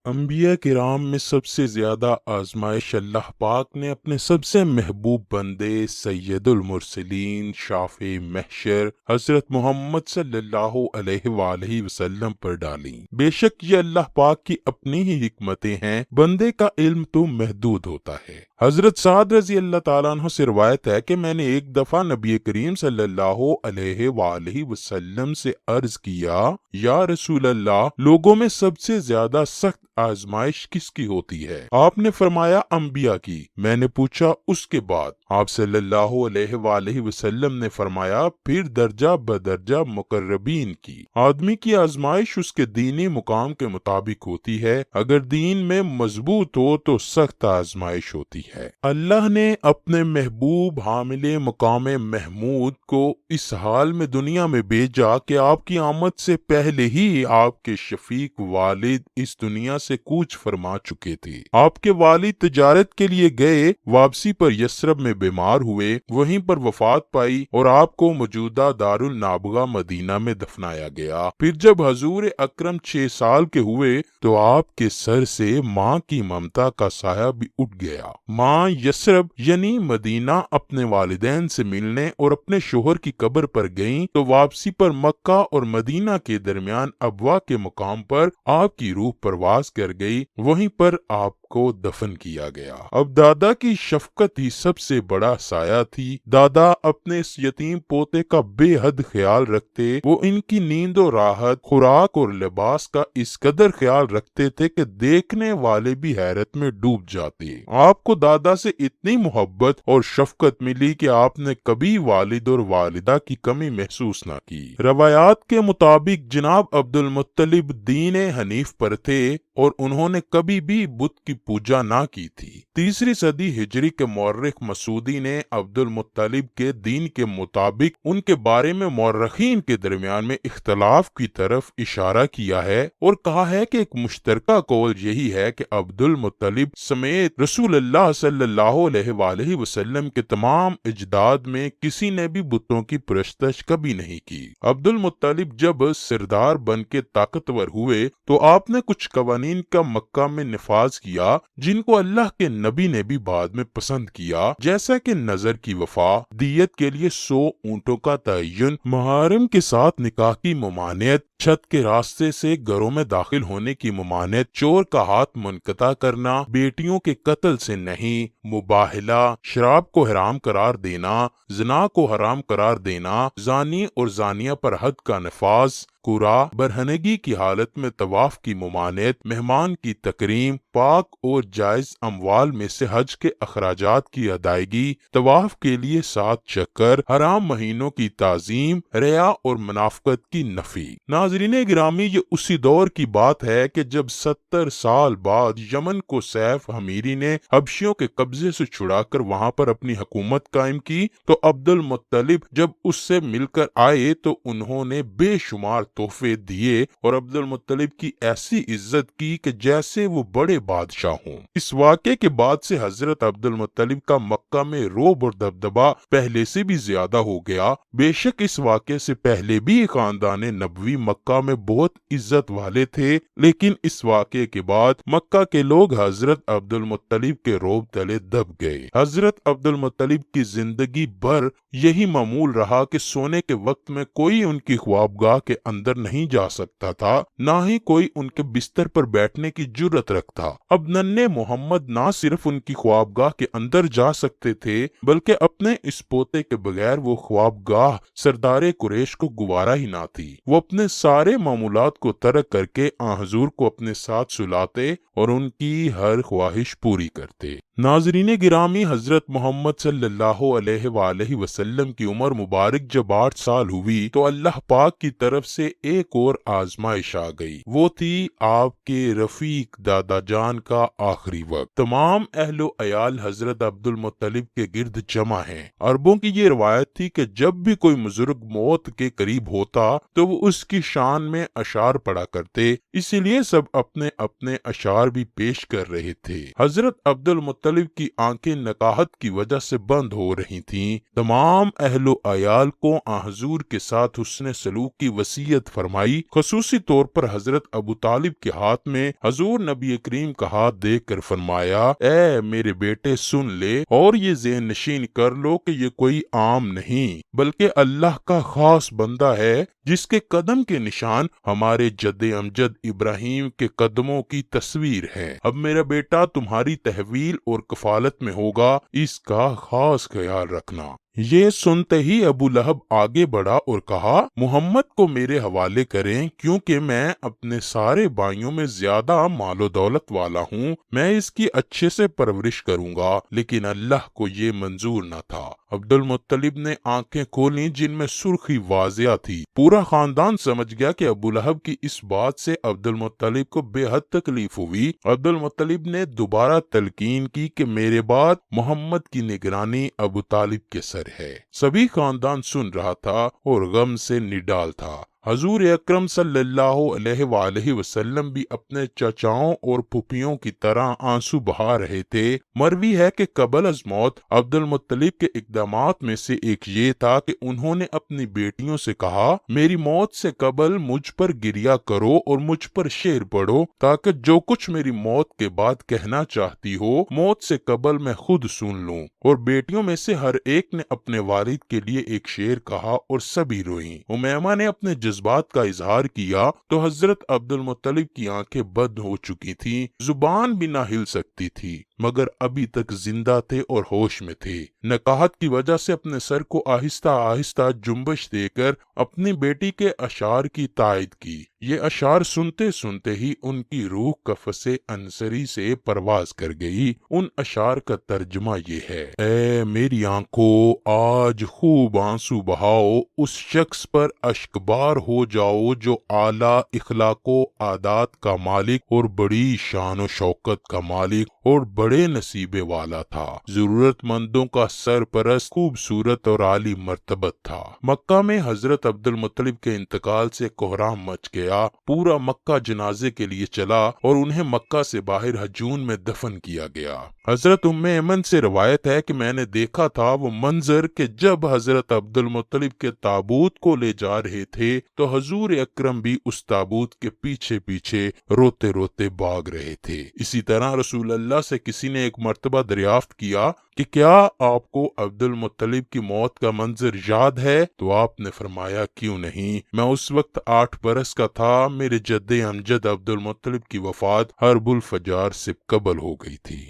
انبیاء کرام میں سب سے زیادہ آزمائش اللہ پاک نے اپنے سب سے محبوب بندے سید المرسلین شافع محشر حضرت محمد صلی اللہ علیہ وآلہ وسلم پر ڈالی۔ بے شک یہ اللہ پاک کی اپنی ہی حکمتیں ہیں، بندے کا علم تو محدود ہوتا ہے۔ حضرت سعد رضی اللہ تعالیٰ عنہ سے روایت ہے کہ میں نے ایک دفعہ نبی کریم صلی اللہ علیہ وآلہ وسلم سے عرض کیا، یا رسول اللہ، لوگوں میں سب سے زیادہ سخت آزمائش کس کی ہوتی ہے؟ آپ نے فرمایا انبیاء کی۔ میں نے پوچھا اس کے بعد؟ آپ صلی اللہ علیہ وآلہ وسلم نے فرمایا پھر درجہ بدرجہ مقربین کی۔ آدمی کی آزمائش اس کے دینی مقام کے مطابق ہوتی ہے، اگر دین میں مضبوط ہو تو سخت آزمائش ہوتی ہے۔ اللہ نے اپنے محبوب حامل مقام محمود کو اس حال میں دنیا میں بھیجا کہ آپ کی آمد سے پہلے ہی آپ کے شفیق والد اس دنیا سے کوچ فرما چکے تھے۔ آپ کے والد تجارت کے لیے گئے، واپسی پر یثرب میں بیمار ہوئے، وہیں پر وفات پائی اور آپ کو موجودہ دار النابغہ مدینہ میں دفنایا گیا۔ پھر جب حضور اکرم 6 سال کے ہوئے تو آپ کے سر سے ماں کی ممتا کا سایہ بھی اٹھ گیا۔ ماں یثرب یعنی مدینہ اپنے والدین سے ملنے اور اپنے شوہر کی قبر پر گئیں تو واپسی پر مکہ اور مدینہ کے درمیان ابوا کے مقام پر آپ کی روح پرواز کر گئی، وہیں پر آپ کو دفن کیا گیا۔ اب دادا کی شفقت ہی سب سے بڑا سایہ تھی۔ دادا اپنے اس یتیم پوتے کا بے حد خیال رکھتے، وہ ان کی نیند و راحت، خوراک اور لباس کا اس قدر خیال رکھتے تھے کہ دیکھنے والے بھی حیرت میں ڈوب جاتے۔ آپ کو دادا سے اتنی محبت اور شفقت ملی کہ آپ نے کبھی والد اور والدہ کی کمی محسوس نہ کی۔ روایات کے مطابق جناب عبد المطلب دین حنیف پر تھے اور انہوں نے کبھی بھی بت کی پوجا نہ کی تھی۔ 3 صدی ہجری کے مورخ مسعودی نے عبد المطلب کے دین کے مطابق ان کے بارے میں مورخین کے درمیان میں اختلاف کی طرف اشارہ کیا ہے اور کہا ہے کہ ایک مشترکہ قول یہی ہے کہ عبد المطلب سمیت رسول اللہ صلی اللہ علیہ وآلہ وسلم کے تمام اجداد میں کسی نے بھی بتوں کی پرستش کبھی نہیں کی۔ عبد المطلب جب سردار بن کے طاقتور ہوئے تو آپ نے کچھ قوانین کا مکہ میں نفاذ کیا جن کو اللہ کے نبی نے بھی بعد میں پسند کیا، جیسا کہ نظر کی وفا، دیت کے لیے 100 اونٹوں کا تعین، محارم کے ساتھ نکاح کی ممانعت، چھت کے راستے سے گھروں میں داخل ہونے کی ممانعت، چور کا ہاتھ منقطع کرنا، بیٹیوں کے قتل سے نہیں، مباہلہ، شراب کو حرام قرار دینا، زنا کو حرام قرار دینا، زانی اور زانیہ پر حد کا نفاذ، قرا برہنگی کی حالت میں طواف کی ممانعت، مہمان کی تکریم، پاک اور جائز اموال میں سے حج کے اخراجات کی ادائیگی، طواف کے لیے 7 چکر، حرام مہینوں کی تعظیم، ریا اور منافقت کی نفی۔ ناظرین گرامی، یہ اسی دور کی بات ہے کہ جب 70 سال بعد یمن کو سیف حمیری نے حبشیوں کے قبضے سے چھڑا کر وہاں پر اپنی حکومت قائم کی تو عبد المطلب جب اس سے مل کر آئے تو انہوں نے بے شمار تحفے دیے اور عبد المطلب کی ایسی عزت کی کہ جیسے وہ بڑے بادشاہ ہوں۔ اس واقعے کے بعد سے حضرت عبد المطلب کا مکہ میں رعب اور دبدبہ پہلے سے بھی زیادہ ہو گیا۔ بے شک اس واقعے سے پہلے بھی خاندان نبوی مکہ میں بہت عزت والے تھے، لیکن اس واقعے کے بعد مکہ کے لوگ حضرت عبد المطلب کے رعب تلے دب گئے۔ حضرت عبد المطلب کی زندگی بھر یہی معمول رہا کہ سونے کے وقت میں کوئی ان کی خوابگاہ کے اندر نہیں جا سکتا تھا، نہ ہی کوئی ان کے بستر پر بیٹھنے کی جرت رکھتا۔ اب ننھے محمد نہ صرف ان کی خوابگاہ کے اندر جا سکتے تھے بلکہ اپنے اس پوتے کے بغیر وہ خوابگاہ سردار قریش کو گوارا ہی نہ تھی۔ وہ اپنے سارے معمولات کو ترک کر کے حضور کو اپنے ساتھ سلاتے اور ان کی ہر خواہش پوری کرتے۔ ناظرین گرامی، حضرت محمد صلی اللہ علیہ وآلہ وسلم کی عمر مبارک جب 8 سال ہوئی تو اللہ پاک کی طرف سے ایک اور آزمائش آ گئی۔ وہ تھی آپ کے رفیق دادا جان کا آخری وقت۔ تمام اہل و عیال حضرت عبد المطلب کے گرد جمع ہیں۔ عربوں کی یہ روایت تھی کہ جب بھی کوئی بزرگ موت کے قریب ہوتا تو وہ اس کی شان میں اشعار پڑھا کرتے، اسی لیے سب اپنے اپنے اشعار بھی پیش کر رہے تھے۔ حضرت عبد المطلب کی آنکھیں نکاہت کی وجہ سے بند ہو رہی تھیں۔ تمام اہل و عیال کو حضور کے ساتھ حسن سلوک کی وصیت فرمائی۔ خصوصی طور پر حضرت ابو طالب کے ہاتھ میں حضور نبی کریم کا ہاتھ دیکھ کر فرمایا، اے میرے بیٹے سن لے اور یہ ذہن نشین کر لو کہ یہ کوئی عام نہیں بلکہ اللہ کا خاص بندہ ہے، جس کے قدم کے نشان ہمارے جد امجد ابراہیم کے قدموں کی تصویر ہے۔ اب میرا بیٹا تمہاری تحویل اور کفالت میں ہوگا، اس کا خاص خیال رکھنا۔ یہ سنتے ہی ابو لہب آگے بڑھا اور کہا، محمد کو میرے حوالے کریں، کیونکہ میں اپنے سارے بھائیوں میں زیادہ مال و دولت والا ہوں، میں اس کی اچھے سے پرورش کروں گا۔ لیکن اللہ کو یہ منظور نہ تھا۔ عبد المطلب نے آنکھیں کھولیں جن میں سرخی واضح تھی۔ پورا خاندان سمجھ گیا کہ ابو لہب کی اس بات سے عبد المطلب کو بے حد تکلیف ہوئی۔ عبد المطلب نے دوبارہ تلقین کی کہ میرے بعد محمد کی نگرانی ابو طالب کے سر ہے۔ سبھی خاندان سن رہا تھا اور غم سے نڈال تھا۔ حضور اکرم صلی اللہ علیہ وآلہ وسلم بھی اپنے چچاؤں اور پھوپھیوں کی طرح آنسو بہا رہے تھے۔ مروی ہے کہ قبل از موت عبد المطلب کے اقدامات میں سے ایک یہ تھا کہ انہوں نے اپنی بیٹیوں سے کہا، میری موت سے قبل مجھ پر گریہ کرو اور مجھ پر شعر پڑھو، تاکہ جو کچھ میری موت کے بعد کہنا چاہتی ہو موت سے قبل میں خود سن لوں۔ اور بیٹیوں میں سے ہر ایک نے اپنے والد کے لیے ایک شعر کہا اور سبھی روئیں۔ امیمہ نے اپنے جذبات کا اظہار کیا تو حضرت عبد المطلب کی آنکھیں بند ہو چکی تھیں، زبان بھی نہ ہل سکتی تھی، مگر ابھی تک زندہ تھے اور ہوش میں تھے۔ نکاہت کی وجہ سے اپنے سر کو آہستہ آہستہ جنبش دے کر اپنی بیٹی کے اشعار کی تائید کی۔ یہ اشعار سنتے سنتے ہی ان کی روح قفس انصری سے پرواز کر گئی۔ ان اشعار کا ترجمہ یہ ہے، اے میری آنکھوں آج خوب آنسو بہاؤ، اس شخص پر اشکبار ہو جاؤ جو اعلیٰ اخلاق و عادات کا مالک اور بڑی شان و شوکت کا مالک اور بڑے نصیبے والا تھا، ضرورت مندوں کا سرپرست، خوبصورت اور عالی مرتبت تھا۔ مکہ میں حضرت عبد المطلب کے انتقال سے کوہرام مچ گیا۔ پورا مکہ جنازے کے لیے چلا اور انہیں مکہ سے باہر ہجون میں دفن کیا گیا۔ حضرت ام ایمن سے روایت ہے کہ میں نے دیکھا تھا وہ منظر کہ جب حضرت عبد المطلب کے تابوت کو لے جا رہے تھے تو حضور اکرم بھی اس تابوت کے پیچھے پیچھے روتے روتے بھاگ رہے تھے۔ اسی طرح رسول اللہ سے کسی نے ایک مرتبہ دریافت کیا کہ کیا آپ کو عبد المطلب کی موت کا منظر یاد ہے؟ تو آپ نے فرمایا، کیوں نہیں، میں اس وقت 8 برس کا تھا، میرے جد امجد عبد المطلب کی وفات حرب الفجار سے قبل ہو گئی تھی۔